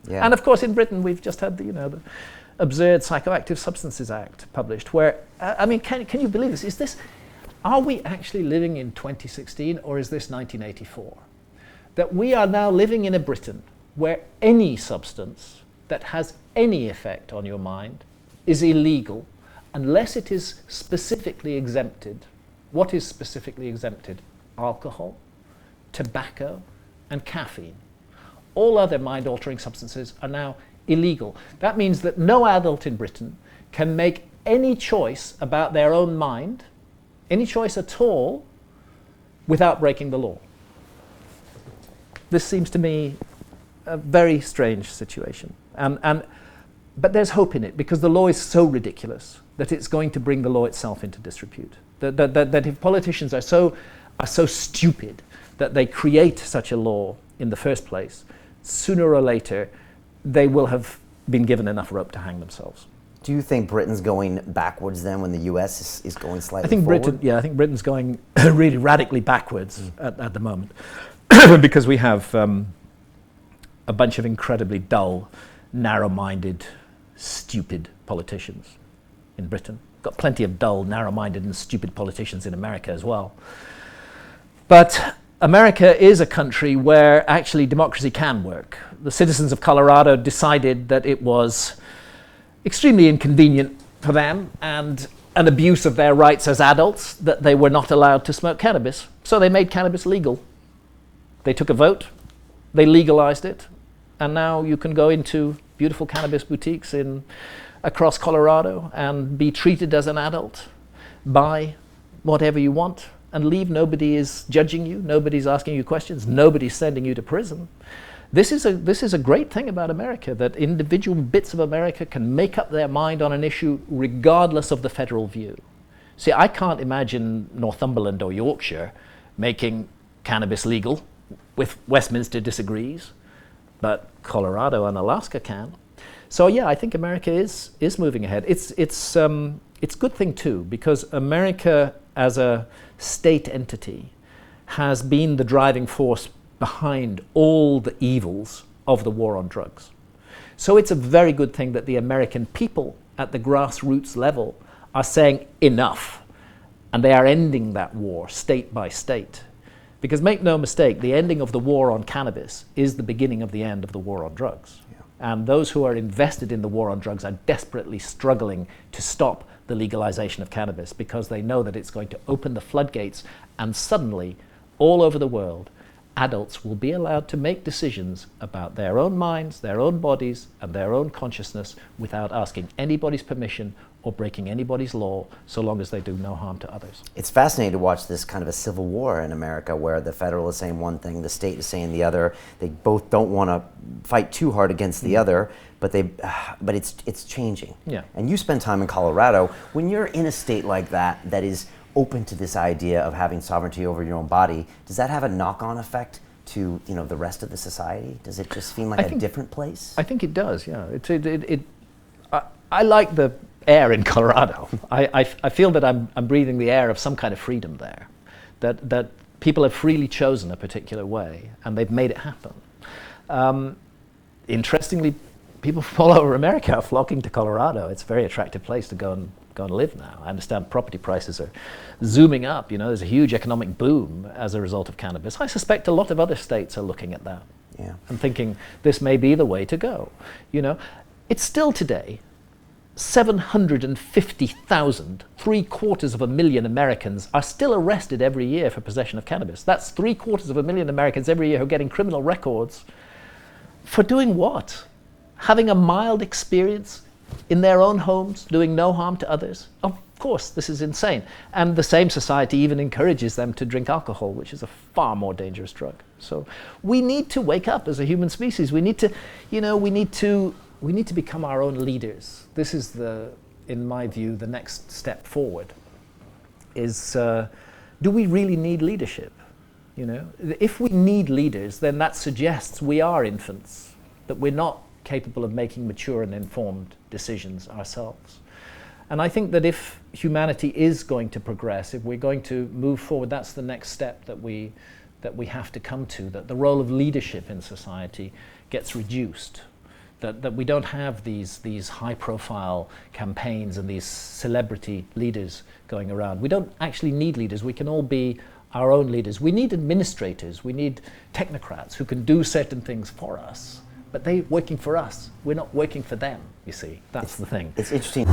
Yeah. And of course, in Britain, we've just had the absurd Psychoactive Substances Act published, where can you believe this? Are we actually living in 2016, or is this 1984? That we are now living in a Britain where any substance that has any effect on your mind is illegal unless it is specifically exempted. What is specifically exempted? Alcohol, tobacco, and caffeine. All other mind-altering substances are now illegal. That means that no adult in Britain can make any choice about their own mind, any choice at all, without breaking the law. This seems to me a very strange situation. But there's hope in it, because the law is so ridiculous that it's going to bring the law itself into disrepute. That if politicians are so stupid that they create such a law in the first place, sooner or later they will have been given enough rope to hang themselves. Do you think Britain's going backwards then when the US is going slightly forward? I think Britain's going really radically backwards at the moment because we have a bunch of incredibly dull, narrow-minded, stupid politicians in Britain. Got plenty of dull, narrow-minded and stupid politicians in America as well. But America is a country where actually democracy can work. The citizens of Colorado decided that it was extremely inconvenient for them and an abuse of their rights as adults that they were not allowed to smoke cannabis. So they made cannabis legal. They took a vote, they legalized it, and now you can go into beautiful cannabis boutiques across Colorado and be treated as an adult, buy whatever you want and leave. Nobody is judging you, nobody's asking you questions, nobody's sending you to prison. This is a great thing about America, that individual bits of America can make up their mind on an issue regardless of the federal view. See, I can't imagine Northumberland or Yorkshire making cannabis legal if Westminster disagrees, but Colorado and Alaska can. So yeah, I think America is moving ahead. It's a good thing too, because America as a state entity has been the driving force behind all the evils of the war on drugs. So it's a very good thing that the American people at the grassroots level are saying enough, and they are ending that war state by state. Because make no mistake, the ending of the war on cannabis is the beginning of the end of the war on drugs. Yeah. And those who are invested in the war on drugs are desperately struggling to stop the legalization of cannabis, because they know that it's going to open the floodgates, and suddenly, all over the world, adults will be allowed to make decisions about their own minds, their own bodies, and their own consciousness without asking anybody's permission or breaking anybody's law, so long as they do no harm to others. It's fascinating to watch this kind of a civil war in America, where the federal is saying one thing, the state is saying the other. They both don't want to fight too hard against the other, but it's changing. Yeah. And you spend time in Colorado. When you're in a state like that is open to this idea of having sovereignty over your own body, does that have a knock-on effect to the rest of the society? Does it just seem like a different place? I think it does. Yeah. I like the air in Colorado. I feel that I'm breathing the air of some kind of freedom there. That people have freely chosen a particular way, and they've made it happen. Interestingly, people from all over America are flocking to Colorado. It's a very attractive place to go and live now. I understand property prices are zooming up. There's a huge economic boom as a result of cannabis. I suspect a lot of other states are looking at that and thinking this may be the way to go. It's still today 750,000, 750,000 Americans are still arrested every year for possession of cannabis. That's 750,000 Americans every year who are getting criminal records for doing what? Having a mild experience in their own homes, doing no harm to others. Of course, this is insane. And the same society even encourages them to drink alcohol, which is a far more dangerous drug. So we need to wake up as a human species. We need to, we need to become our own leaders. This is in my view, the next step forward. Do we really need leadership? If we need leaders, then that suggests we are infants, that we're not capable of making mature and informed decisions ourselves. And I think that if humanity is going to progress, if we're going to move forward, that's the next step that we have to come to, that the role of leadership in society gets reduced. that we don't have these high-profile campaigns and these celebrity leaders going around. We don't actually need leaders. We can all be our own leaders. We need administrators. We need technocrats who can do certain things for us. But they're working for us. We're not working for them, you see. That's the thing. It's interesting.